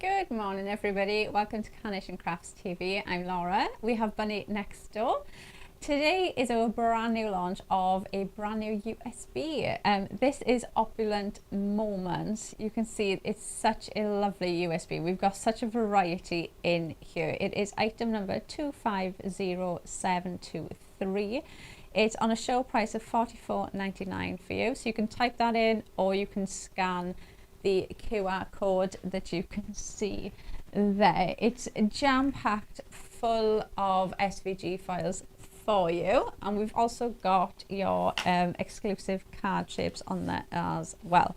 Good morning, everybody. Welcome to Carnation Crafts TV. I'm Laura. We have Bunny next door. Today is our brand new launch of a brand new USB. This is Opulent Moments. You can see it's such a lovely USB. We've got such a variety in here. It is item number 250723. It's on a show price of $44.99 for you. So you can type that in or you can scan the QR code that you can see there. It's jam-packed full of SVG files for you, and we've also got your exclusive card shapes on there as well.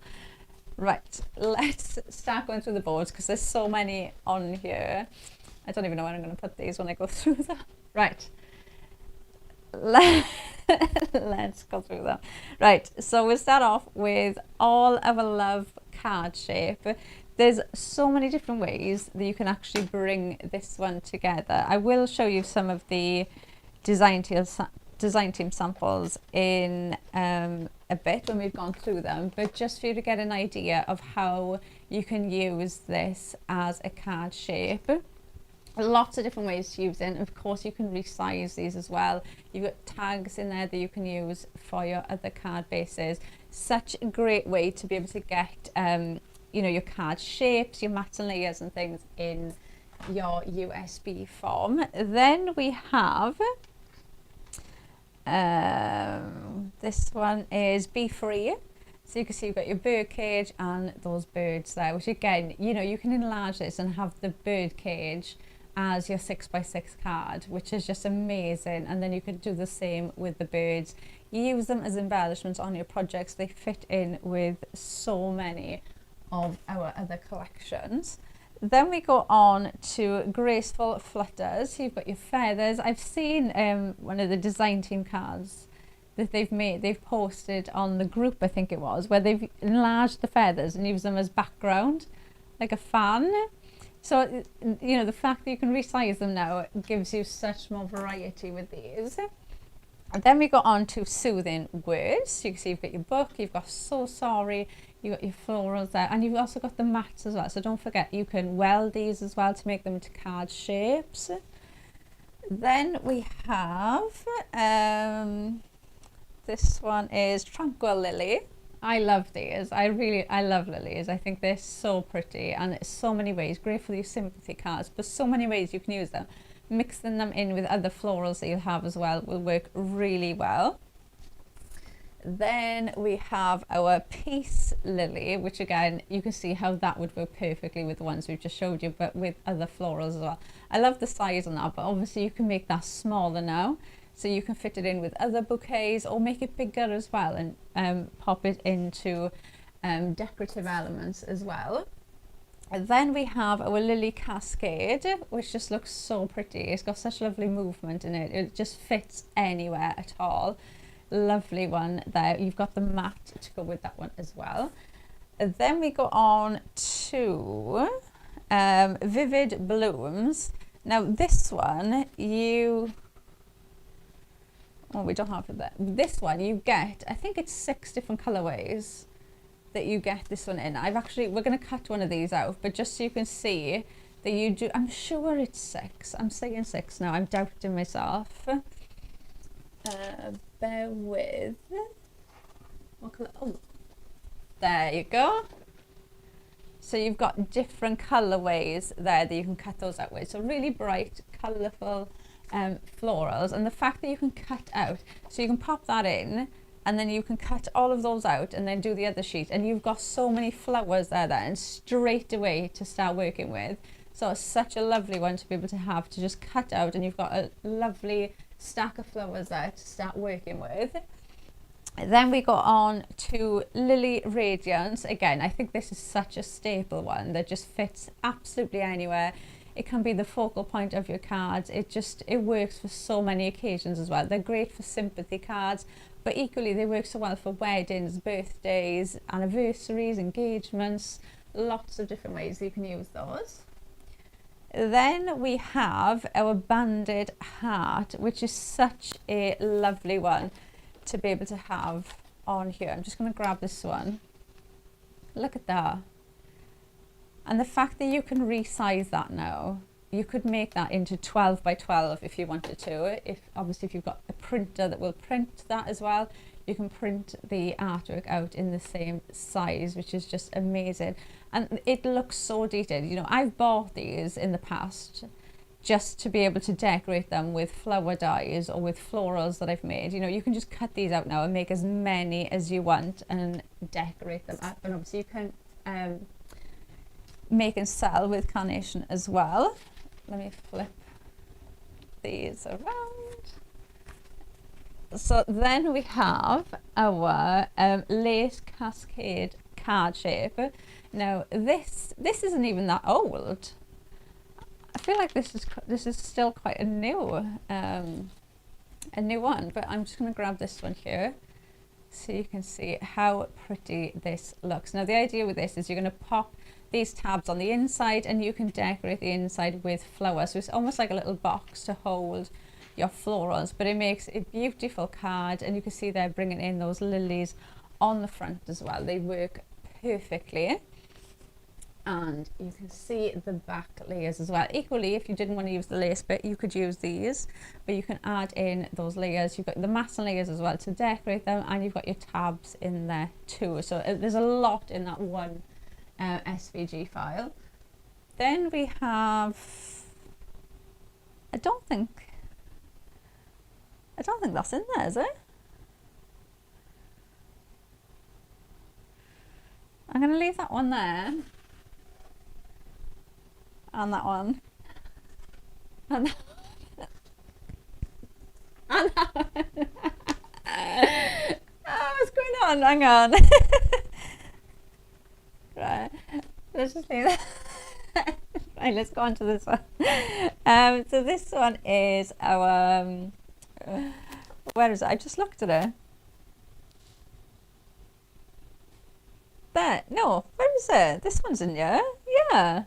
Right, let's start going through the boards because there's so many on here. I don't even know where I'm going to put these when I go through them. Right, let's go through them. Right, so we'll start off with all of our love card shape. There's so many different ways that you can actually bring this one together. I will show you some of the design team samples in a bit when we've gone through them, but just for you to get an idea of how you can use this as a card shape. Lots of different ways to use it. And of course, you can resize these as well. You've got tags in there that you can use for your other card bases. Such a great way to be able to get you know, your card shapes, your mats and layers and things in your USB form. Then we have this one is Be Free. So you can see you've got your bird cage and those birds there, which again, you know, you can enlarge this and have the bird cage as your 6x6 card, which is just amazing. And then you can do the same with the birds. You use them as embellishments on your projects. They fit in with so many of our other collections. Then we go on to Graceful Flutters. You've got your feathers. I've seen one of the design team cards that they've posted on the group, I think it was, where they've enlarged the feathers and used them as background, like a fan. So, you know, the fact that you can resize them now gives you such more variety with these. And then we go on to Soothing Words. You can see you've got your book, you've got So Sorry, you've got your florals there, and you've also got the mats as well. So don't forget, you can weld these as well to make them into card shapes. Then we have, this one is Tranquil Lily. I love these. I love lilies. I think they're so pretty, and it's so many ways. Great for your sympathy cards, but so many ways you can use them. Mixing them in with other florals that you'll have as well will work really well. Then we have our Peace Lily, which again, you can see how that would work perfectly with the ones we've just showed you, but with other florals as well. I love the size on that, but obviously you can make that smaller now. So you can fit it in with other bouquets or make it bigger as well and pop it into decorative elements as well. And then we have our Lily Cascade, which just looks so pretty. It's got such lovely movement in it. It just fits anywhere at all. Lovely one there. You've got the mat to go with that one as well. And then we go on to Vivid Blooms. Now this one, we don't have it there. This one you get, I think it's 6 different colorways that you get this one in. We're going to cut one of these out, but just so you can see that you do, I'm sure it's 6. I'm saying 6 now. I'm doubting myself. Bear with. What color? Oh, there you go. So you've got different colorways there that you can cut those out with. So really bright, colorful florals, and the fact that you can cut out, so you can pop that in and then you can cut all of those out and then do the other sheet, and you've got so many flowers there and straight away to start working with. So it's such a lovely one to be able to have to just cut out, and you've got a lovely stack of flowers there to start working with. Then we go on to Lily Radiance. Again, I think this is such a staple one that just fits absolutely anywhere. It can be the focal point of your cards. It works for so many occasions as well. They're great for sympathy cards, but equally they work so well for weddings, birthdays, anniversaries, engagements, lots of different ways you can use those. Then we have our Banded Heart, which is such a lovely one to be able to have on here. I'm just going to grab this one. Look at that. And the fact that you can resize that now, you could make that into 12 by 12 if you wanted to. Obviously if you've got a printer that will print that as well, you can print the artwork out in the same size, which is just amazing. And it looks so detailed. You know, I've bought these in the past just to be able to decorate them with flower dies or with florals that I've made. You know, you can just cut these out now and make as many as you want and decorate them up. And obviously you can make and sell with carnation as well. Let me flip these around. So then we have our lace cascade card shape. Now this isn't even that old. I feel like this is still quite a new one, but I'm just going to grab this one here so you can see how pretty this looks. Now the idea with this is you're going to pop these tabs on the inside and you can decorate the inside with flowers. So it's almost like a little box to hold your florals, but it makes a beautiful card, and you can see they're bringing in those lilies on the front as well. They work perfectly. And you can see the back layers as well. Equally, if you didn't want to use the lace bit, you could use these, but you can add in those layers. You've got the mason layers as well to decorate them, and you've got your tabs in there too. So there's a lot in that one SVG file. Then we have, I don't think that's in there, is it? I'm going to leave that one there. And that one. And that one. And that one. Oh, what's going on? Hang on. Right. Let's just leave that. Right, let's go on to this one. So this one is our... where is it? I just looked at it. There. No, where is it? This one's in here. Yeah.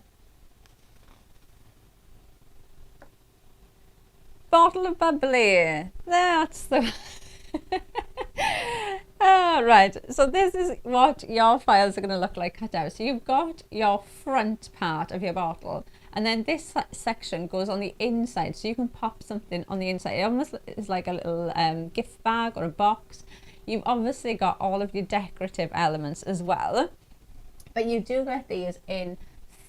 Bottle of bubbly. That's the... Oh, right. So this is what your files are going to look like cut out. So you've got your front part of your bottle, and then this section goes on the inside. So you can pop something on the inside. It almost is like a little gift bag or a box. You've obviously got all of your decorative elements as well, but you do get these in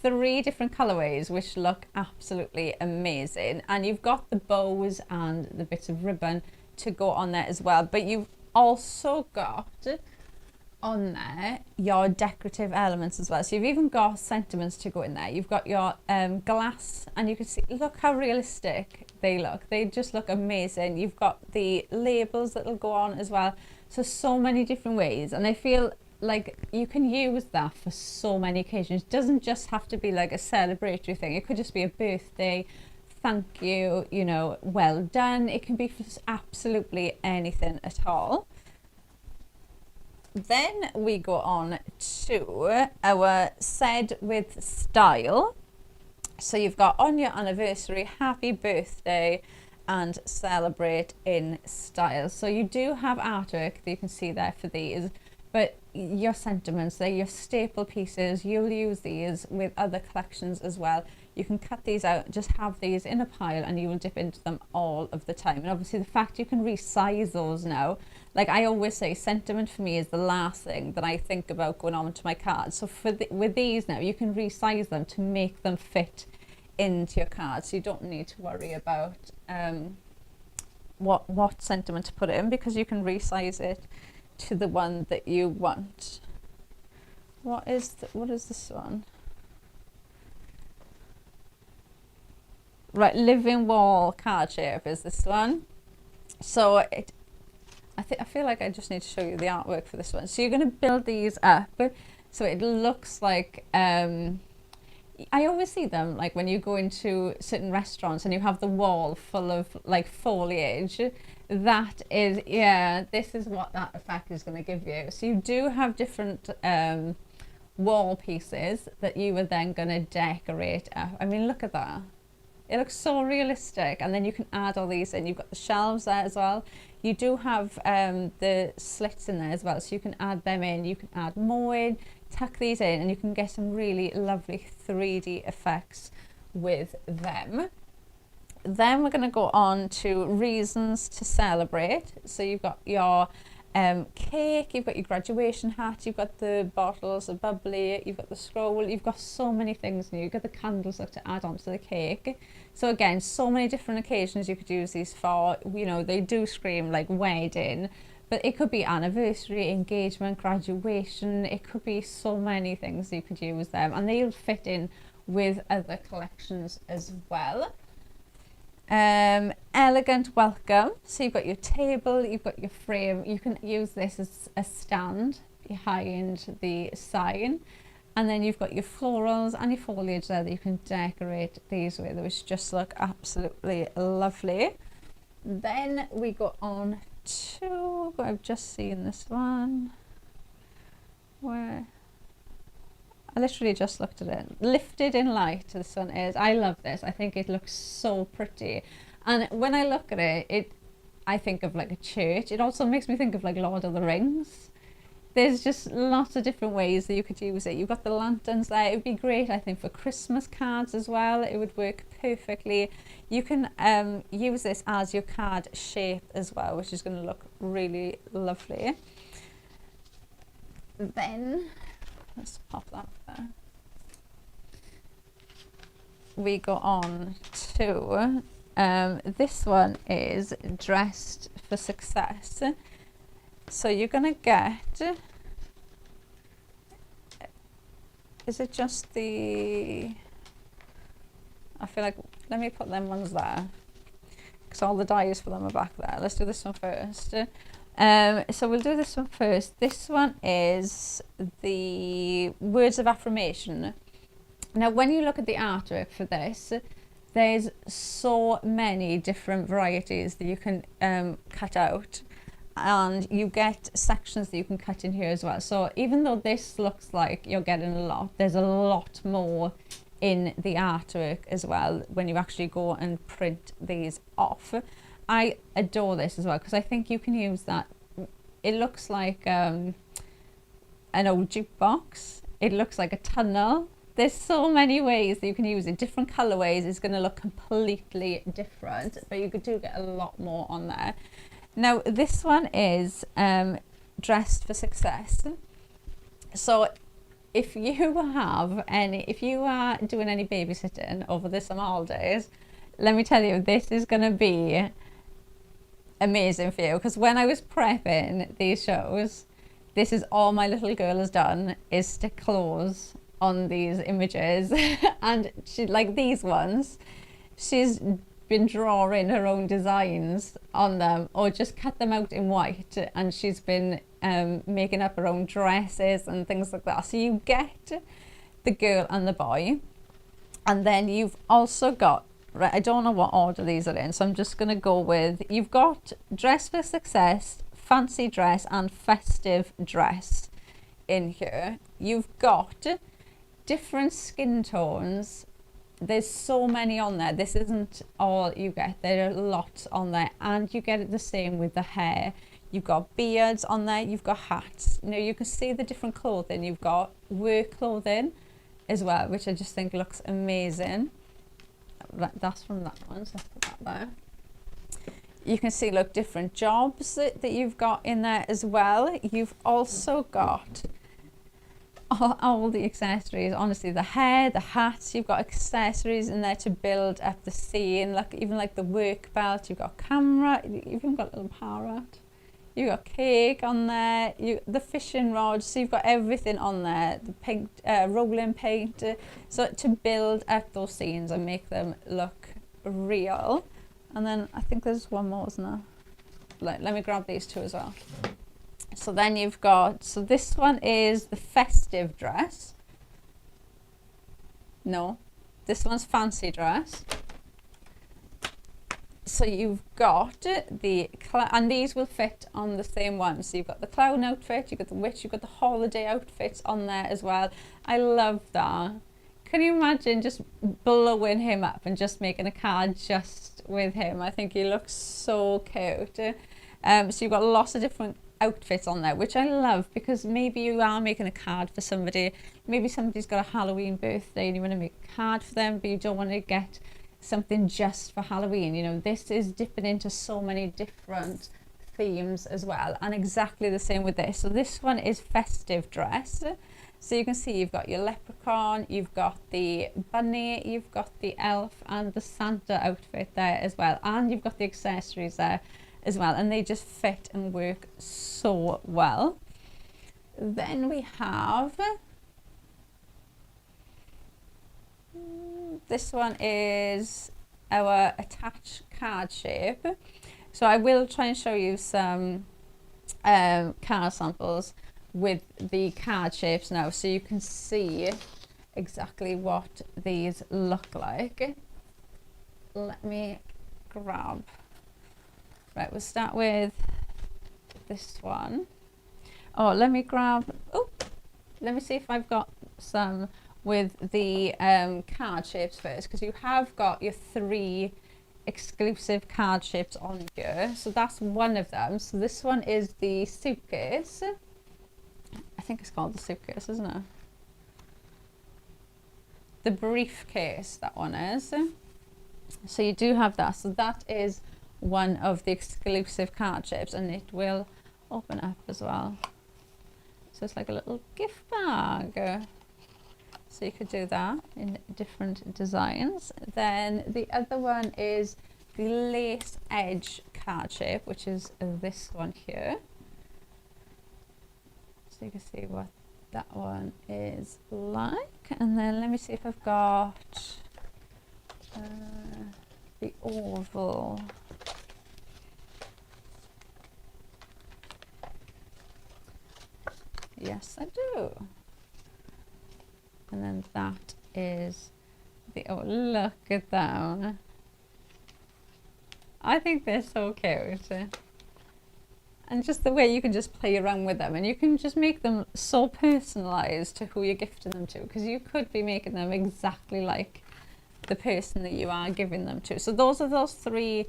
3 different colorways, which look absolutely amazing. And you've got the bows and the bits of ribbon to go on there as well, but you've also got on there your decorative elements as well. So you've even got sentiments to go in there. You've got your glass, and you can see, look how realistic they look. They just look amazing. You've got the labels that will go on as well. So many different ways, and I feel like you can use that for so many occasions. It doesn't just have to be like a celebratory thing. It could just be a birthday, thank you, you know, well done. It can be for absolutely anything at all. Then we go on to our said with style. So you've got on your anniversary, happy birthday, and celebrate in style. So you do have artwork that you can see there for these, but your sentiments, they're your staple pieces. You'll use these with other collections as well. You can cut these out, just have these in a pile, and you will dip into them all of the time. And obviously the fact you can resize those now, like I always say, sentiment for me is the last thing that I think about going on to my cards. So with these now, you can resize them to make them fit into your card, so you don't need to worry about what sentiment to put in, because you can resize it to the one that you want. What is this one? Right, living wall card shape is this one. So I feel like I just need to show you the artwork for this one. So you're going to build these up so it looks like I always see them like when you go into certain restaurants and you have the wall full of like foliage. That is, yeah, this is what that effect is going to give you. So you do have different wall pieces that you are then going to decorate up. I mean, look at that. It looks so realistic. And then you can add all these in. You've got the shelves there as well. You do have the slits in there as well, so you can add them in. You can add more in, tuck these in and you can get some really lovely 3D effects with them. Then we're going to go on to reasons to celebrate. So you've got your cake, you've got your graduation hat, you've got the bottles of bubbly, you've got the scroll, you've got so many things new. You've got the candles to add on to the cake. So again, so many different occasions you could use these for. You know, they do scream like wedding, but it could be anniversary, engagement, graduation. It could be so many things you could use them, and they'll fit in with other collections as well. Elegant welcome. So you've got your table, you've got your frame. You can use this as a stand behind the sign, and then you've got your florals and your foliage there that you can decorate these with, which just look absolutely lovely. Then we go on to, I've just seen this one where I literally just looked at it. Lifted in light, this one is. I love this. I think it looks so pretty. And when I look at it, I think of like a church. It also makes me think of like Lord of the Rings. There's just lots of different ways that you could use it. You've got the lanterns there. It would be great, I think, for Christmas cards as well. It would work perfectly. You can use this as your card shape as well, which is going to look really lovely. Then let's pop that there. We go on to, this one is Dressed for Success. So you're going to get, is it just the, I feel like, let me put them ones there, because all the dies for them are back there. Let's do this one first. So we'll do this one first. This one is the words of affirmation. Now, when you look at the artwork for this, there's so many different varieties that you can cut out, and you get sections that you can cut in here as well. So even though this looks like you're getting a lot, there's a lot more in the artwork as well when you actually go and print these off. I adore this as well, because I think you can use that. It looks like an old jukebox. It looks like a tunnel. There's so many ways that you can use it. Different colorways is going to look completely different, but you do get a lot more on there. Now, this one is Dressed for Success. So if you are doing any babysitting over the summer holidays, let me tell you, this is going to be amazing for you, because when I was prepping these shows, this is all my little girl has done, is stick clothes on these images. And she, like these ones, she's been drawing her own designs on them, or just cut them out in white, and she's been making up her own dresses and things like that. So you get the girl and the boy, and then you've also got, right, I don't know what order these are in, so I'm just going to go with, you've got Dress for Success, Fancy Dress, and Festive Dress in here. You've got different skin tones. There's so many on there. This isn't all you get. There are lots on there, and you get it the same with the hair. You've got beards on there. You've got hats. You know, you can see the different clothing. You've got work clothing as well, which I just think looks amazing. That's from that one, so let's put that there. You can see, look, different jobs that you've got in there as well. You've also got all the accessories, honestly, the hair, the hats. You've got accessories in there to build up the scene, like even like the work belt. You've got camera, you've even got a little parrot. You've got cake on there, the fishing rod. So you've got everything on there, the paint, rolling paint, so to build up those scenes and make them look real. And then I think there's one more, isn't there? Let me grab these two as well. So then you've got, so this one is the festive dress. No, this one's fancy dress. So you've got the, and these will fit on the same one. So you've got the clown outfit, you've got the witch, you've got the holiday outfits on there as well. I love that. Can you imagine just blowing him up and just making a card just with him? I think he looks so cute. So you've got lots of different outfits on there, which I love, because maybe you are making a card for somebody, maybe somebody's got a Halloween birthday and you want to make a card for them, but you don't want to get something just for Halloween. You know, this is dipping into so many different themes as well, and exactly the same with this. So this one is festive dress. So you can see you've got your leprechaun, you've got the bunny, you've got the elf and the Santa outfit there as well, and you've got the accessories there as well, and they just fit and work so well. Then we have this one is our attached card shape. So I will try and show you some card samples with the card shapes now, so you can see exactly what these look like. Let me grab. Right, we'll start with this one. Oh, let me grab, oh, let me see if I've got some with the card shapes first, because you have got your 3 exclusive card shapes on here. So that's one of them. So this one is the suitcase. I think it's called the suitcase, isn't it? The briefcase, that one is. So you do have that. So that is one of the exclusive card shapes, and it will open up as well. So it's like a little gift bag. So you could do that in different designs. Then the other one is the lace edge card shape, which is this one here. So you can see what that one is like. And then let me see if I've got the oval. Yes, I do. And then that is the, oh, look at them. I think they're so cute. And just the way you can just play around with them, and you can just make them so personalized to who you're gifting them to, because you could be making them exactly like the person that you are giving them to. So those are those 3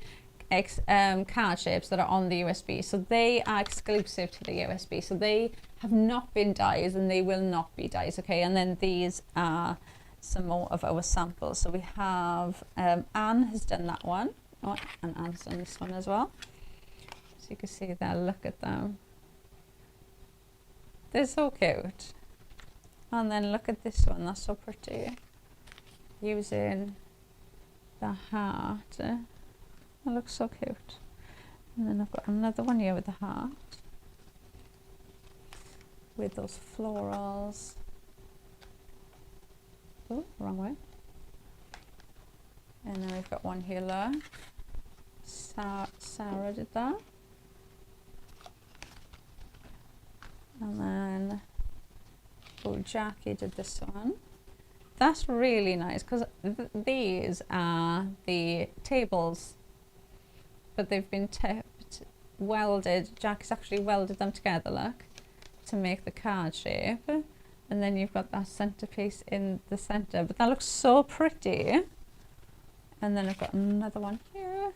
card shapes that are on the USB. So they are exclusive to the USB. So they have not been dyes, and they will not be dyes. Okay, and then these are some more of our samples. So we have Anne has done that one. Oh, and Anne's done this one as well. So you can see there, look at them. They're so cute. And then look at this one, that's so pretty. Using the heart. That looks so cute. And then I've got another one here with the heart, with those florals. Oh, wrong way. And then we've got one here, look. Sarah did that. And then, oh, Jackie did this one. That's really nice, because these are the tables, but they've been tipped, welded. Jackie's actually welded them together, look, to make the card shape. And then you've got that centerpiece in the center, but that looks so pretty. And then I've got another one here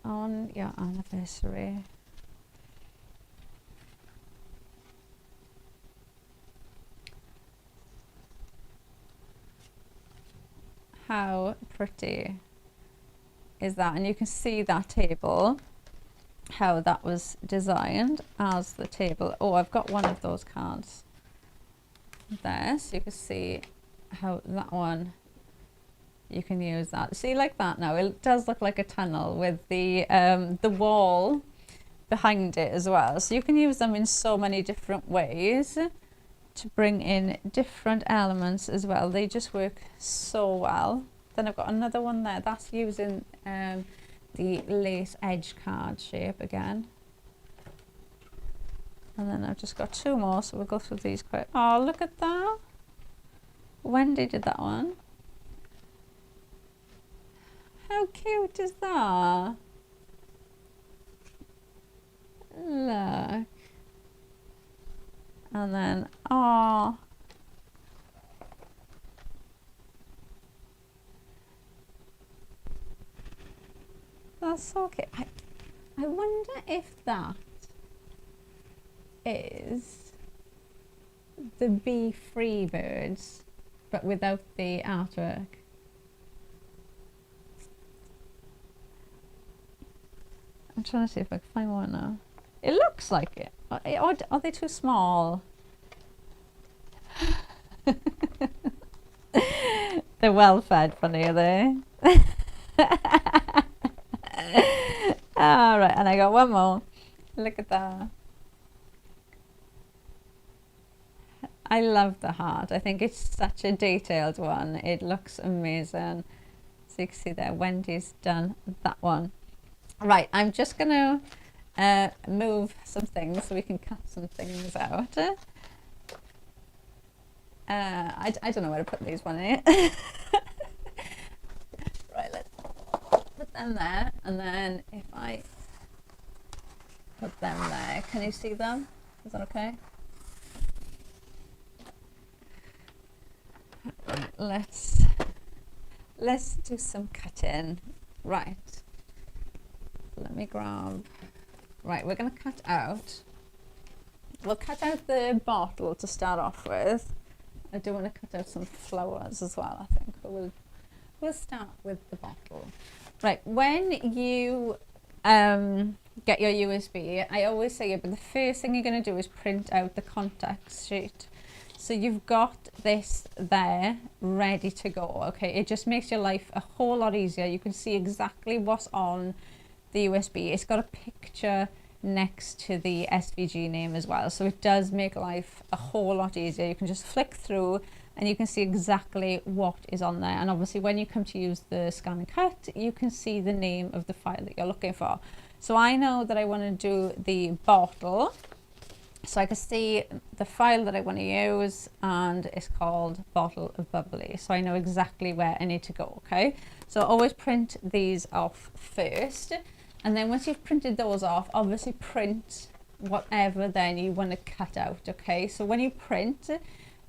on your anniversary. How pretty is that? And you can see that table, how that was designed as the table. Oh, I've got one of those cards there, so you can see how that one, you can use that. See, like that now, it does look like a tunnel with the wall behind it as well. So you can use them in so many different ways to bring in different elements as well. They just work so well. Then I've got another one there, that's using the lace edge card shape again. And then I've just got 2 more, so we'll go through these quick. Oh, look at that. Wendy did that one. How cute is that? Look. And then, oh. That's so cute. I wonder if that is the Be Free birds, but without the artwork. I'm trying to see if I can find one now. It looks like it. Are they too small? They're well fed, funny, are they? All right, and I got one more. Look at that. I love the heart. I think it's such a detailed one. It looks amazing. So you can see there, Wendy's done that one. Right, I'm just going to move some things so we can cut some things out. I don't know where to put these one in. Right, let's put them there, and then if I put them there, can you see them? Is that okay? Let's do some cutting. Right, let me grab. Right, we're going to cut out. We'll cut out the bottle to start off with. I do want to cut out some flowers as well, I think, but we'll start with the bottle. Right, when you get your USB, I always say it, but the first thing you're going to do is print out the contact sheet. So you've got this there ready to go, okay? It just makes your life a whole lot easier. You can see exactly what's on the USB. It's got a picture next to the SVG name as well, so it does make life a whole lot easier. You can just flick through and you can see exactly what is on there, and obviously when you come to use the scan and cut, you can see the name of the file that you're looking for. So I know that I want to do the bottle, so I can see the file that I want to use, and it's called Bottle of Bubbly, so I know exactly where I need to go. Okay, so always print these off first. And then once you've printed those off, obviously print whatever then you want to cut out, okay? So when you print,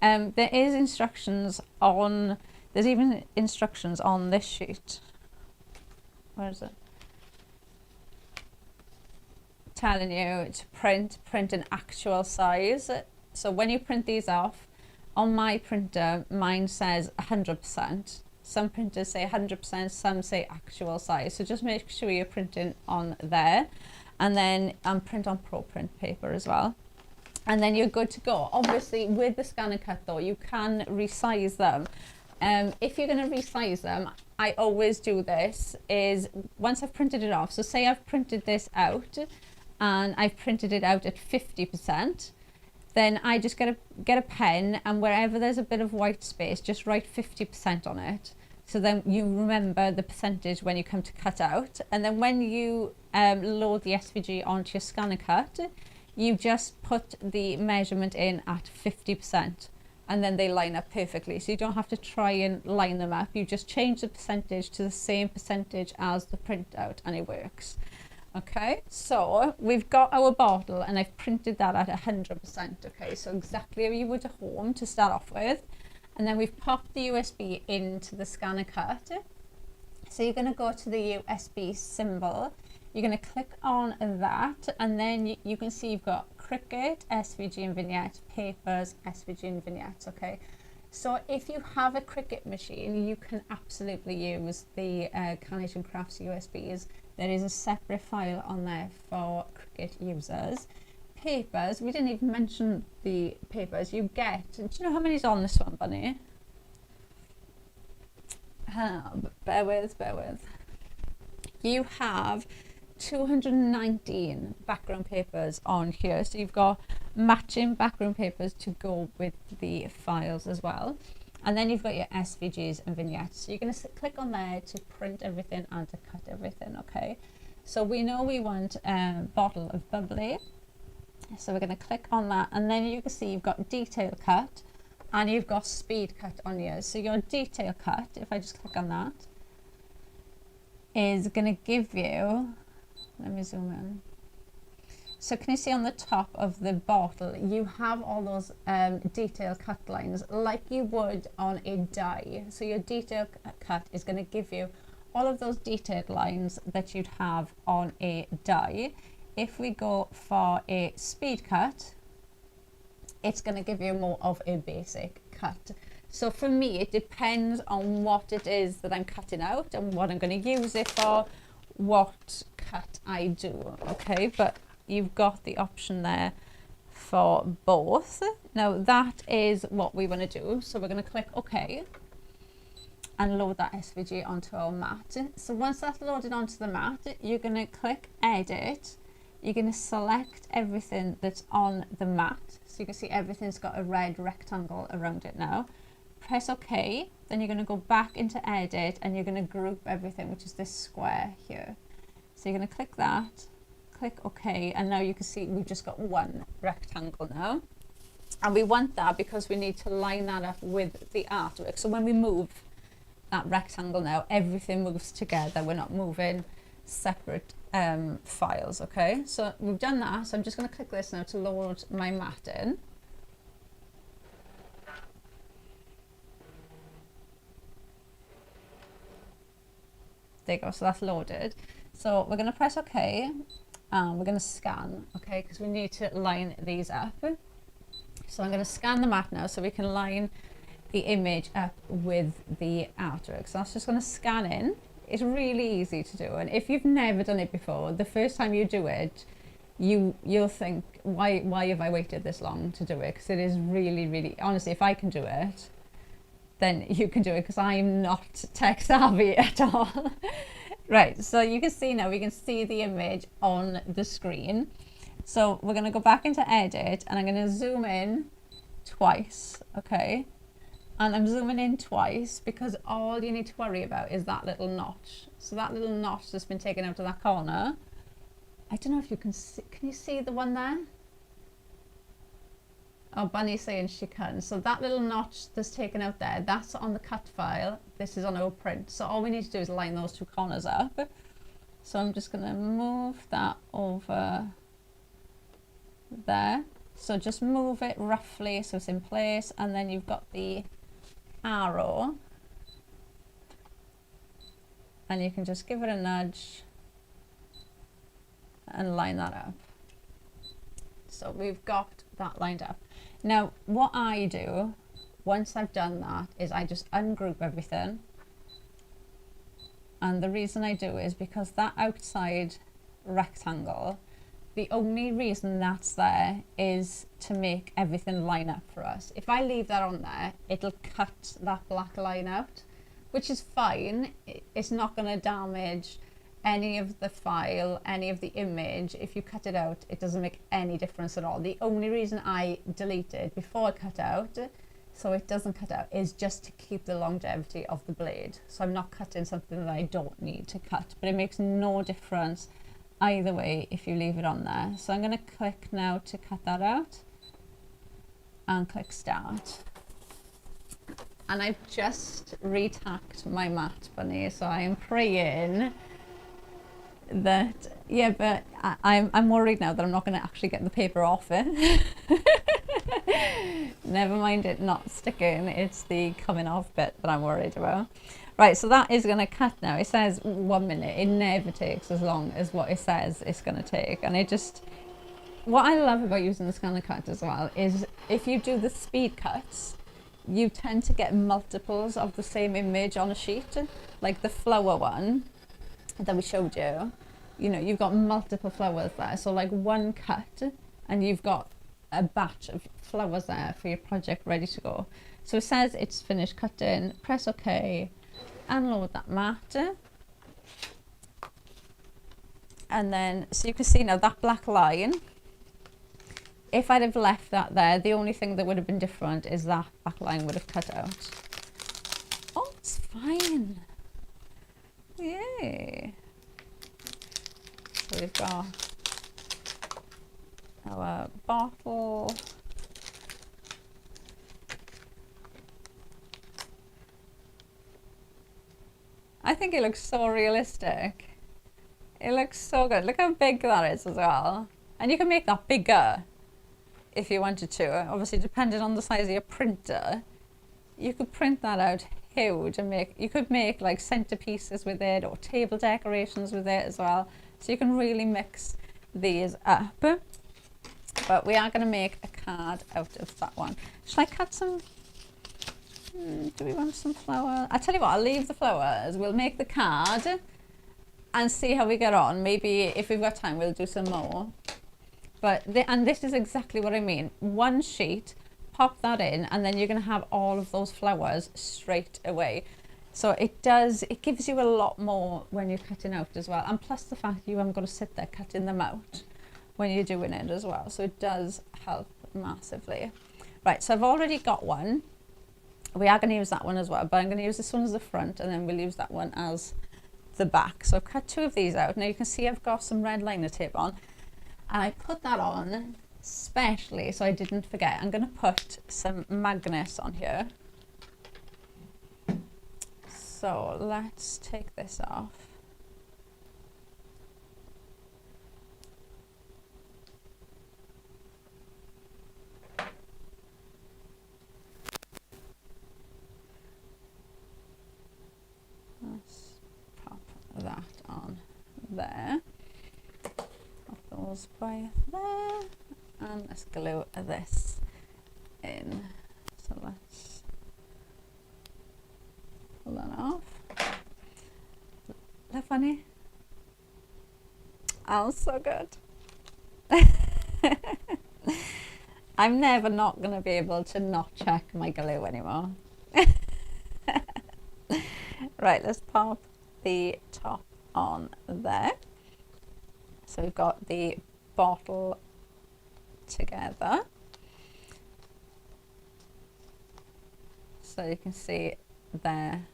there is instructions on, there's even instructions on this sheet. Where is it? Telling you to print an actual size. So when you print these off, on my printer, mine says 100%. Some printers say 100%, some say actual size. So just make sure you're printing on there. And then print on ProPrint paper as well. And then you're good to go. Obviously, with the scan and cut though, you can resize them. If you're going to resize them, I always do this, is once I've printed it off, so say I've printed this out and I've printed it out at 50%, then I just get a pen, and wherever there's a bit of white space, just write 50% on it. So then you remember the percentage when you come to cut out. And then when you load the SVG onto your scan and cut, you just put the measurement in at 50%, and then they line up perfectly. So you don't have to try and line them up. You just change the percentage to the same percentage as the printout, and it works. Okay, so we've got our bottle, and I've printed that at 100%. Okay, so exactly how you would at home to start off with. And then we've popped the USB into the scan and cut. So you're going to go to the USB symbol. You're going to click on that, and then you can see you've got Cricut, SVG and Vignette, Papers, SVG and Vignettes. Okay, so if you have a Cricut machine, you can absolutely use the Carnation Crafts USBs. There is a separate file on there for Cricut users. Papers, we didn't even mention the papers you get. Do you know how many's on this one, Bunny? Bear with. You have 219 background papers on here. So you've got matching background papers to go with the files as well. And then you've got your SVGs and vignettes. So you're going to click on there to print everything and to cut everything, okay? So we know we want a bottle of bubbly. So we're going to click on that, and then you can see you've got detail cut and you've got speed cut on yours. So your detail cut, if I just click on that, is going to give you, let me zoom in. So can you see on the top of the bottle, you have all those detail cut lines like you would on a die. So your detail cut is going to give you all of those detailed lines that you'd have on a die. If we go for a speed cut, it's going to give you more of a basic cut. So for me, it depends on what it is that I'm cutting out and what I'm going to use it for, what cut I do, okay? But you've got the option there for both. Now that is what we want to do. So we're going to click OK and load that SVG onto our mat. So once that's loaded onto the mat, you're going to click Edit. You're going to select everything that's on the mat. So you can see everything's got a red rectangle around it now. Press OK. Then you're going to go back into Edit and you're going to group everything, which is this square here. So you're going to click that, click OK, and now you can see we've just got one rectangle now. And we want that because we need to line that up with the artwork. So when we move that rectangle now, everything moves together. We're not moving separate files, okay? So we've done that. So I'm just going to click this now to load my mat in. There you go, so that's loaded. So we're going to press OK, and we're going to scan, okay, because we need to line these up. So I'm going to scan the mat now so we can line the image up with the artwork. So that's just going to scan in. It's really easy to do, and if you've never done it before, the first time you do it, you'll think, why have I waited this long to do it? Because it is really, honestly, if I can do it, then you can do it, because I'm not tech savvy at all. Right, so you can see now, we can see the image on the screen. So we're going to go back into Edit, and I'm going to zoom in twice, okay? And I'm zooming in twice because all you need to worry about is that little notch. So that little notch that's been taken out of that corner. I don't know if you can see, can you see the one there? Oh, Bunny's saying she can. So that little notch that's taken out there, that's on the cut file. This is on our print. So all we need to do is line those two corners up. So I'm just going to move that over there. So just move it roughly so it's in place, and then you've got the arrow, and you can just give it a nudge and line that up. So we've got that lined up. Now what I do once I've done that is I just ungroup everything, and the reason I do is because that outside rectangle, the only reason that's there is to make everything line up for us. If I leave that on there, it'll cut that black line out, which is fine. It's not going to damage any of the file, any of the image. If you cut it out, it doesn't make any difference at all. The only reason I delete it before I cut out, so it doesn't cut out, is just to keep the longevity of the blade. So I'm not cutting something that I don't need to cut, but it makes no difference either way if you leave it on there. So I'm going to click now to cut that out and click Start. And I've just retacked my mat, Bunny, so I am praying that, yeah, but I'm worried now that I'm not going to actually get the paper off it. Never mind it not sticking, it's the coming off bit that I'm worried about. Right, so that is going to cut now. It says 1 minute. It never takes as long as what it says it's going to take. And it just, what I love about using the scanner cut as well is if you do the speed cuts, you tend to get multiples of the same image on a sheet. Like the flower one that we showed you, you know, you've got multiple flowers there. So like one cut and you've got a batch of flowers there for your project ready to go. So it says it's finished cutting, press OK. And load that mat, and then so you can see now that black line, if I'd have left that there, the only thing that would have been different is that black line would have cut out. Oh, it's fine. Yay. So we've got our bottle. I think it looks so realistic. It looks so good. Look how big that is as well. And you can make that bigger if you wanted to. Obviously, depending on the size of your printer, you could print that out huge and you could make like centerpieces with it or table decorations with it as well. So you can really mix these up. But we are going to make a card out of that one. Shall I cut some? Do we want some flower? I'll tell you what, I'll leave the flowers. We'll make the card and see how we get on. Maybe if we've got time, we'll do some more. But and this is exactly what I mean. One sheet, pop that in, and then you're going to have all of those flowers straight away. So it gives you a lot more when you're cutting out as well. And plus the fact you haven't got to sit there cutting them out when you're doing it as well. So it does help massively. Right, so I've already got one. We are going to use that one as well, but I'm going to use this one as the front, and then we'll use that one as the back. So I've cut two of these out. Now you can see I've got some red liner tape on, and I put that on specially so I didn't forget. I'm going to put some magnets on here. So let's take this off. Let's pop that on there. Pop those by there. And let's glue this in. So let's pull that off. Isn't that funny? Oh, so good. I'm never not going to be able to not check my glue anymore. Right, let's pop the top on there. So we've got the bottle together. So you can see there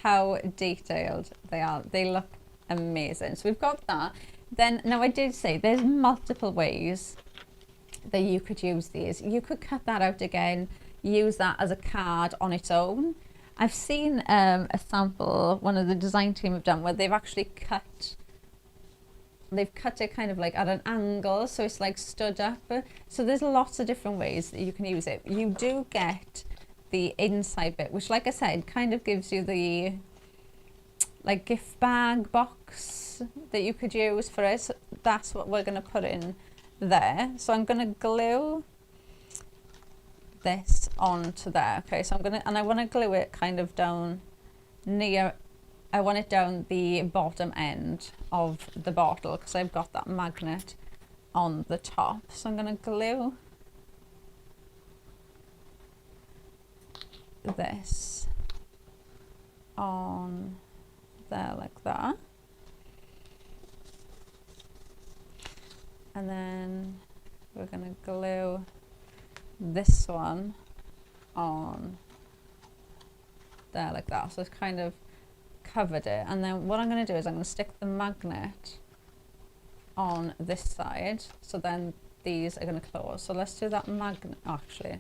how detailed they are. They look amazing. So we've got that. Then, now I did say there's multiple ways that you could use these. You could cut that out again, use that as a card on its own. I've seen a sample one of the design team have done where they've actually cut it kind of like at an angle, so it's like stood up. So there's lots of different ways that you can use it. You do get the inside bit, which like I said kind of gives you the like gift bag box that you could use for it. So that's what we're going to put in there. So I'm going to glue this onto there. Okay, so I want to glue it kind of down near, I want it down the bottom end of the bottle because I've got that magnet on the top. So I'm going to glue this on there like that. And then we're going to glue this one on there like that. So it's kind of covered it. And then what I'm going to do is I'm going to stick the magnet on this side. So then these are going to close. So let's do that magnet. Actually,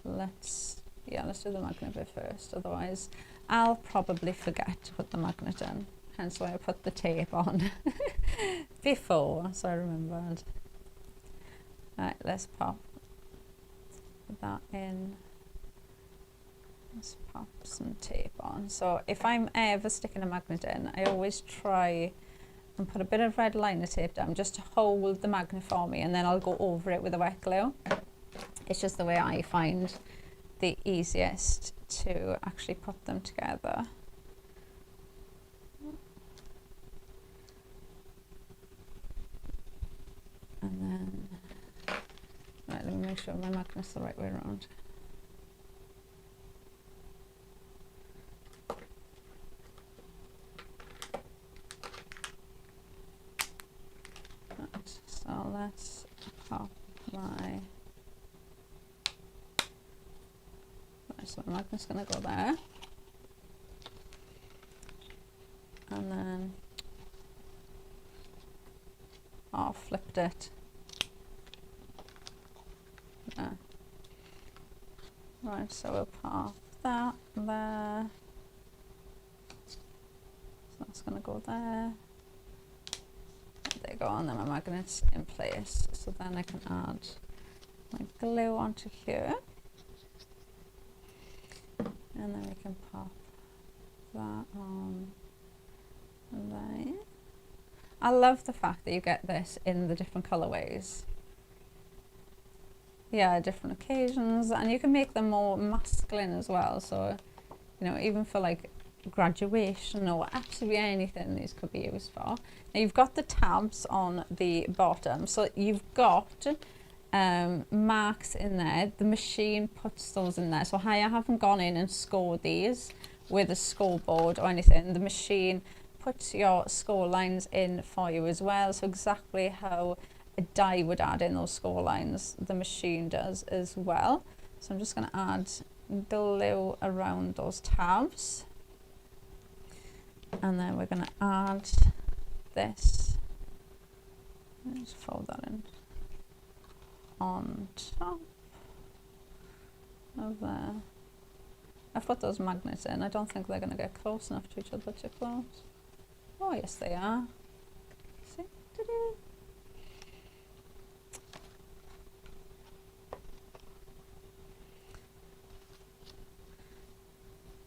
let's do the magnet bit first. Otherwise, I'll probably forget to put the magnet in. Hence why I put the tape on before, so I remembered. Right, let's pop that in. Let's pop some tape on. So if I'm ever sticking a magnet in, I always try and put a bit of red liner tape down just to hold the magnet for me, and then I'll go over it with a wet glue. It's just the way I find the easiest to actually put them together. And then, right, let me make sure my magnet's the right way around. Right, so let's pop my, so my magnet's going to go there. And then I'll flipped it. Yeah. Right, so we'll pop that there. So that's going to go there. There you go, and then my magnet's in place. So then I can add my glue onto here. And then we can pop that on there. I love the fact that you get this in the different colorways. Yeah, different occasions, and you can make them more masculine as well. So, you know, even for like graduation or absolutely anything these could be used for. Now you've got the tabs on the bottom, so you've got marks in there. The machine puts those in there, so I haven't gone in and scored these with a scoreboard or anything. The machine puts your score lines in for you as well, so exactly how a die would add in those score lines, the machine does as well. So I'm just going to add glue around those tabs, and then we're going to add this. Let's fold that in on top of there. I've put those magnets in. I don't think they're going to get close enough to each other to close. Oh yes, they are. See? Ta-da.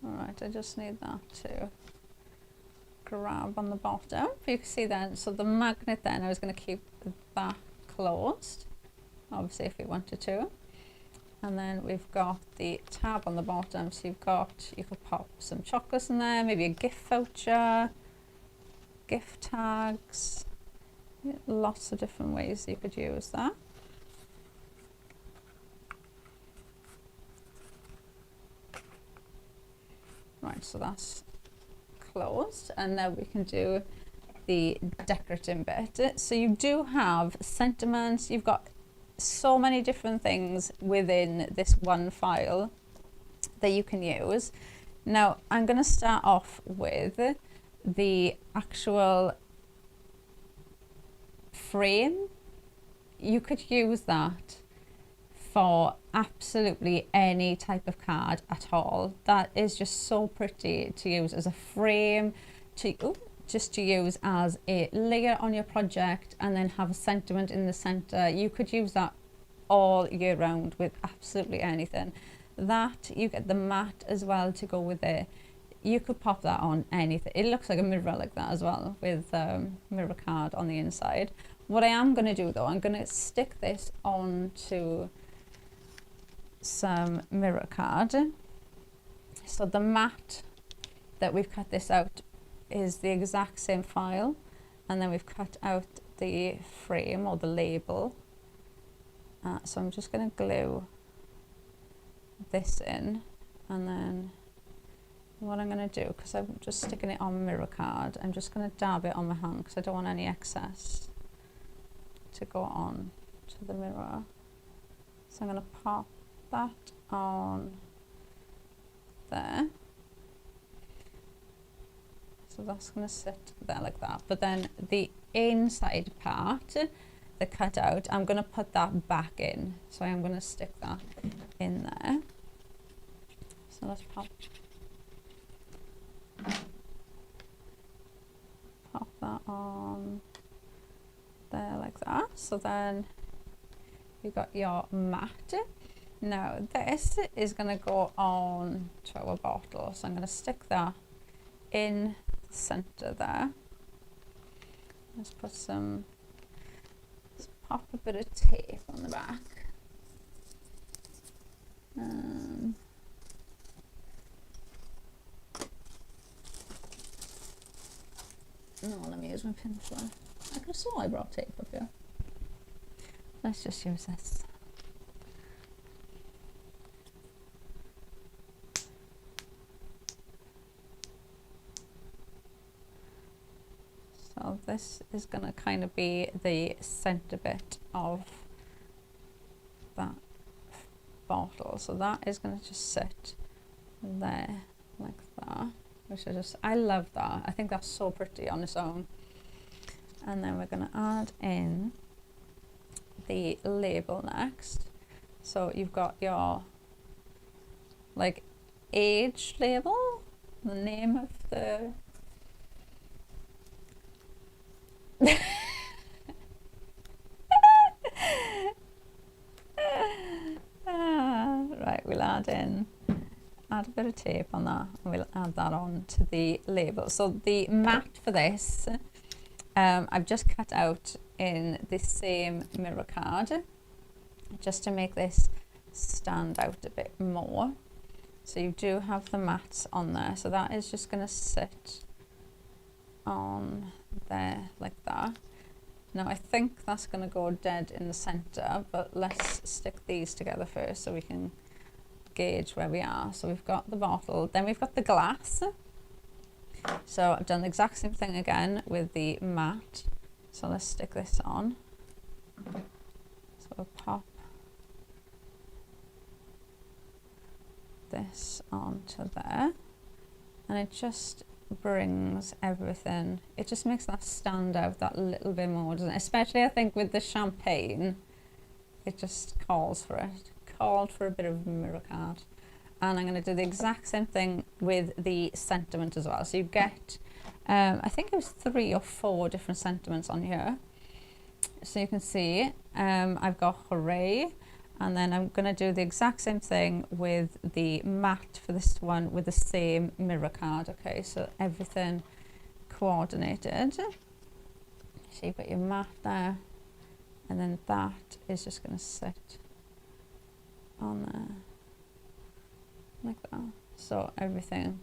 Alright, I just need that to grab on the bottom. You can see then, so the magnet then, I was going to keep that closed, obviously if you wanted to. And then we've got the tab on the bottom, so you could pop some chocolates in there, maybe a gift voucher, gift tags, lots of different ways you could use that. Right, so that's closed, and now we can do the decorating bit. So you do have sentiments, you've got so many different things within this one file that you can use. Now I'm going to start off with the actual frame. You could use that for absolutely any type of card at all. That is just so pretty to use as a frame, just to use as a layer on your project, and then have a sentiment in the center. You could use that all year round with absolutely anything. That, you get the mat as well to go with it. You could pop that on anything. It looks like a mirror like that as well, with mirror card on the inside. What I am going to do though, I'm going to stick this onto some mirror card. So the mat that we've cut this out is the exact same file, and then we've cut out the frame or the label. So I'm just going to glue this in, and then what I'm going to do, because I'm just sticking it on mirror card, I'm just going to dab it on my hand because I don't want any excess to go on to the mirror. So I'm going to pop that on there. So that's going to sit there like that. But then the inside part, the cutout, I'm going to put that back in. So I am going to stick that in there. So let's pop that on there like that. So then you got your mat. Now this is going to go on to our bottle, so I'm going to stick that in the center there. Let's put some, let's pop a bit of tape on the back. No, let me use my pencil. I could have sworn I brought tape up here. Let's just use this. So this is going to kind of be the center bit of that bottle. So that is going to just sit there like that. Which I love that. I think that's so pretty on its own. And then we're going to add in the label next. So you've got your like age label, the name of the right, we'll add in add a bit of tape on that, and we'll add that on to the label. So the mat for this, I've just cut out in the same mirror card, just to make this stand out a bit more. So you do have the mats on there, so that is just going to sit on there like that. Now I think that's going to go dead in the center, but let's stick these together first so we can gauge where we are. So we've got the bottle, then we've got the glass. So I've done the exact same thing again with the mat. So let's stick this on. So we'll pop this onto there, and it just brings everything, it just makes that stand out that little bit more, doesn't it? Especially I think with the champagne, it just calls for it. Called for a bit of mirror card. And I'm going to do the exact same thing with the sentiment as well. So you get, I think it was 3 or 4 different sentiments on here. So you can see I've got hooray, and then I'm going to do the exact same thing with the mat for this one with the same mirror card. Okay, so everything coordinated. So you've got your mat there, and then that is just going to sit on there like that. So everything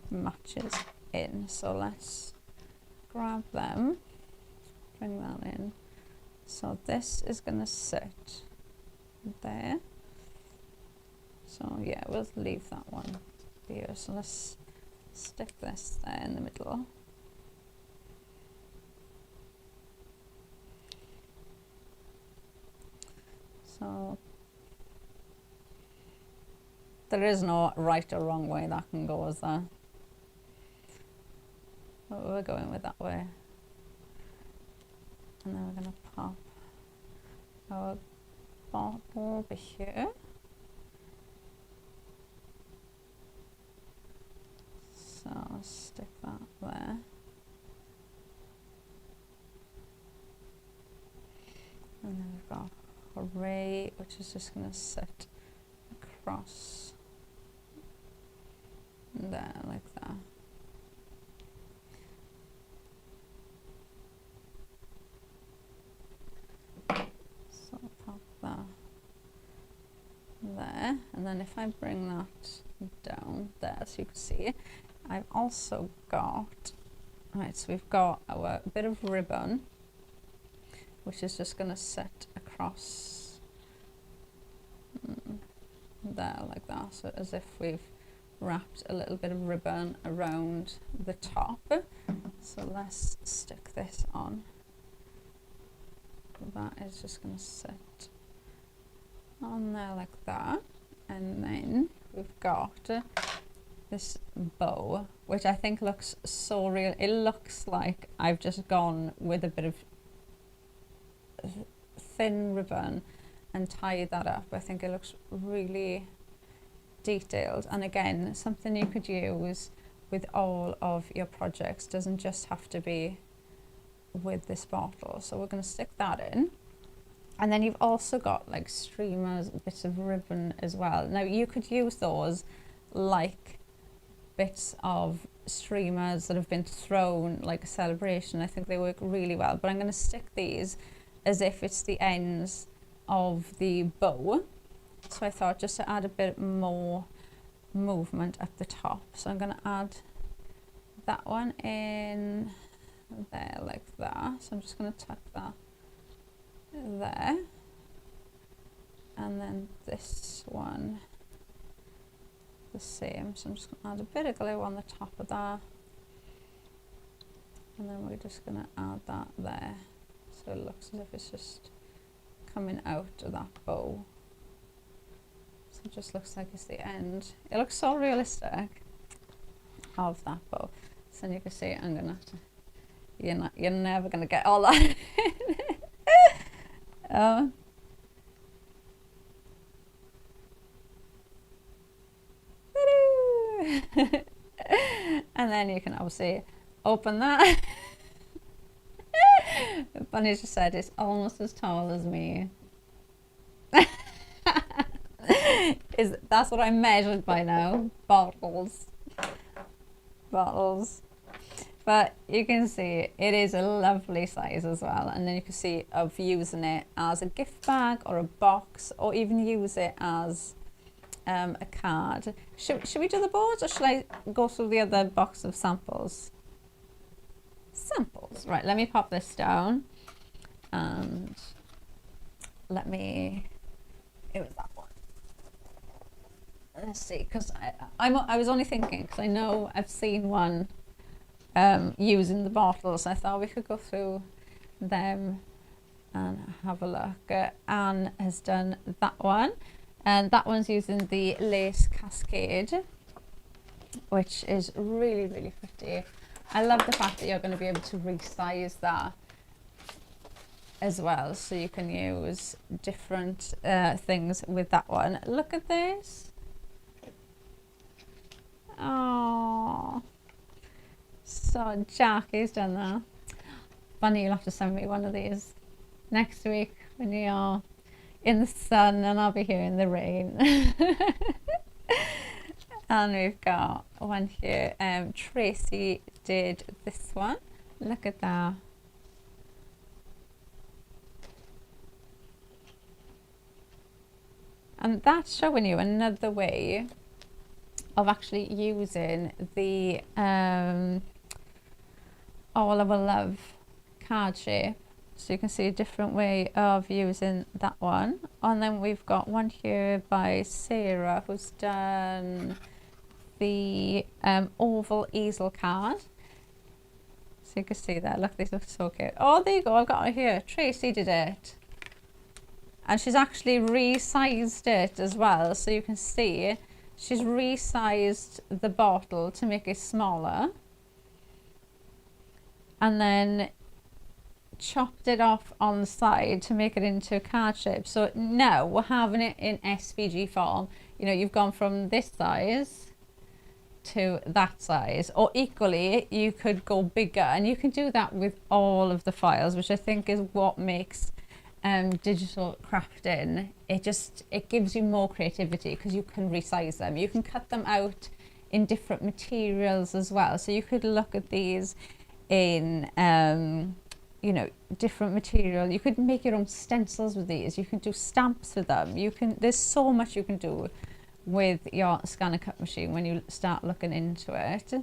matches in. So let's grab them, bring that in. So this is going to sit there. So yeah, we'll leave that one here. So let's stick this there in the middle. So there is no right or wrong way that can go, is there? But we're going with that way. And then we're going to pop our bottle over here. So I'll stick that there. And then we've got hooray, which is just going to sit across there like that. So I'll pop that there, and then if I bring that down there, so you can see, I've also got, right, so we've got our bit of ribbon, which is just going to sit across there like that, so as if we've wrapped a little bit of ribbon around the top. So let's stick this on. That is just going to sit on there like that, and then we've got this bow, which I think looks so real. It looks like I've just gone with a bit of thin ribbon and tied that up. I think it looks really detailed, and again, something you could use with all of your projects. Doesn't just have to be with this bottle. So we're going to stick that in, and then you've also got like streamers, bits of ribbon as well. Now you could use those like bits of streamers that have been thrown like a celebration. I think they work really well, but I'm going to stick these as if it's the ends of the bow. So I thought just to add a bit more movement at the top. So I'm going to add that one in there like that. So I'm just going to tuck that there. And then this one the same. So I'm just going to add a bit of glue on the top of that. And then we're just going to add that there. So it looks as if it's just coming out of that bow. So it just looks like it's the end. It looks so realistic of that bow. So you can see I'm gonna have to, you're never gonna get all that in. And then you can obviously open that. Bunny just said it's almost as tall as me. That's what I measured by now. Bottles. Bottles. But you can see it is a lovely size as well. And then you can see of using it as a gift bag or a box, or even use it as a card. Should we do the boards, or should I go through the other box of samples? Samples. Right, let me pop this down. And let me, it was that one. Let's see, because I was only thinking, because I know I've seen one using the bottles. I thought we could go through them and have a look. Anne has done that one, and that one's using the lace cascade, which is really, really pretty. I love the fact that you're going to be able to resize that as well, so you can use different things with that one. Look at this. Oh, so Jackie's done that. Funny, you'll have to send me one of these next week when you're in the sun and I'll be here in the rain. And we've got one here. Tracy did this one. Look at that. And that's showing you another way of actually using the All Our Love card shape. So you can see a different way of using that one. And then we've got one here by Sarah, who's done the oval easel card. So you can see that. Look, these look so cute. Oh, there you go. I've got it here. Tracy did it. And she's actually resized it as well. So you can see she's resized the bottle to make it smaller. And then chopped it off on the side to make it into a card shape. So now we're having it in SVG form. You know, you've gone from this size to that size, or equally you could go bigger, and you can do that with all of the files, which I think is what makes digital crafting, it gives you more creativity, because you can resize them, you can cut them out in different materials as well. So you could look at these in you know, different material. You could make your own stencils with these, you can do stamps with them, there's so much you can do with your scanner cut machine when you start looking into it.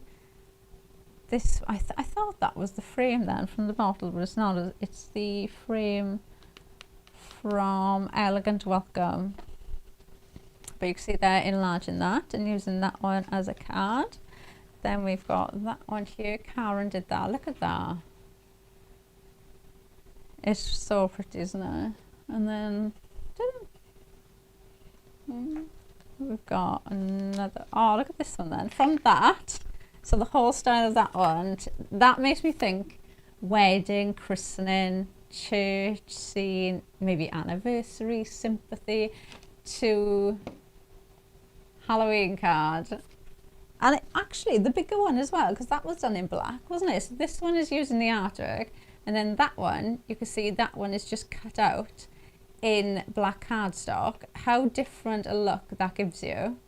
This I thought that was the frame then from the bottle, but it's not. It's the frame from Elegant Welcome. But you can see they're enlarging that and using that one as a card. Then we've got that one here. Karen did that. Look at that. It's so pretty, isn't it? And then we've got another. Oh, look at this one then. From that, so the whole style of that one, that makes me think wedding, christening, church scene, maybe anniversary, sympathy, to Halloween card. And actually the bigger one as well, because that was done in black, wasn't it? So this one is using the artwork, and then that one, you can see that one is just cut out in black cardstock. How different a look that gives you.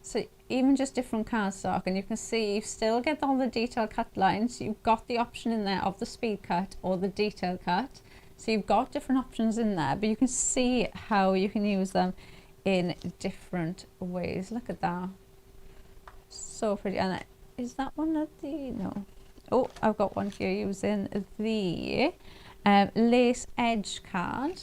So even just different cardstock, and you can see you still get all the detail cut lines. You've got the option in there of the speed cut or the detail cut. So you've got different options in there, but you can see how you can use them in different ways. Look at that. So pretty. And is that one of the, no. Oh, I've got one here using the lace edge card.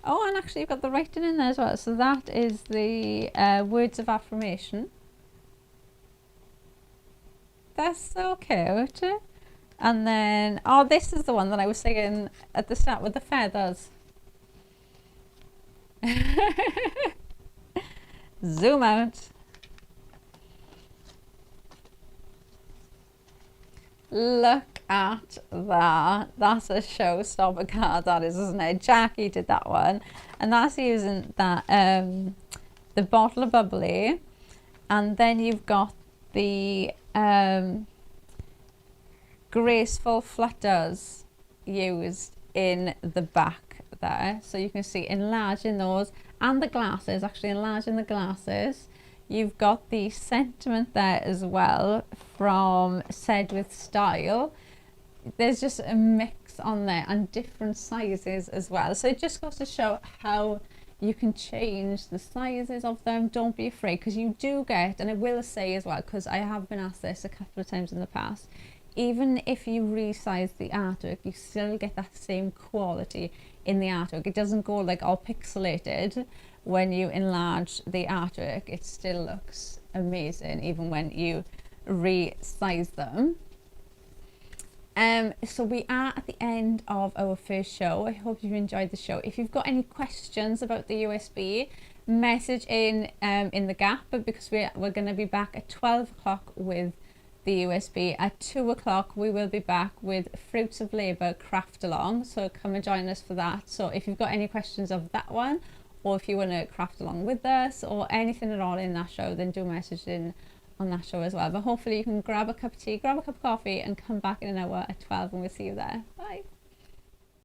Oh, and actually you've got the writing in there as well. So that is the words of affirmation. That's so cute. And then, oh, this is the one that I was saying at the start with the feathers. Zoom out. Look at that. That's a showstopper card, that is, isn't it? Jackie did that one. And that's using that the bottle of bubbly. And then you've got the graceful flutters used in the back there, so you can see enlarging those, and the glasses, actually enlarging the glasses. You've got the sentiment there as well from Said with Style. There's just a mix on there and different sizes as well, so it just goes to show how you can change the sizes of them. Don't be afraid, because you do get, and I will say as well, because I have been asked this a couple of times in the past, even if you resize the artwork, you still get that same quality in the artwork. It doesn't go like all pixelated when you enlarge the artwork. It still looks amazing even when you resize them. So we are at the end of our first show. I hope you've enjoyed the show. If you've got any questions about the USB, message in the gap, because we're going to be back at 12 o'clock with the USB. At 2 o'clock we will be back with Fruits of Labour Craft Along, so come and join us for that. So if you've got any questions of that one, or if you want to craft along with us, or anything at all in that show, then do message in on that show as well. But hopefully you can grab a cup of tea, grab a cup of coffee, and come back in an hour at 12, and we'll see you there. Bye.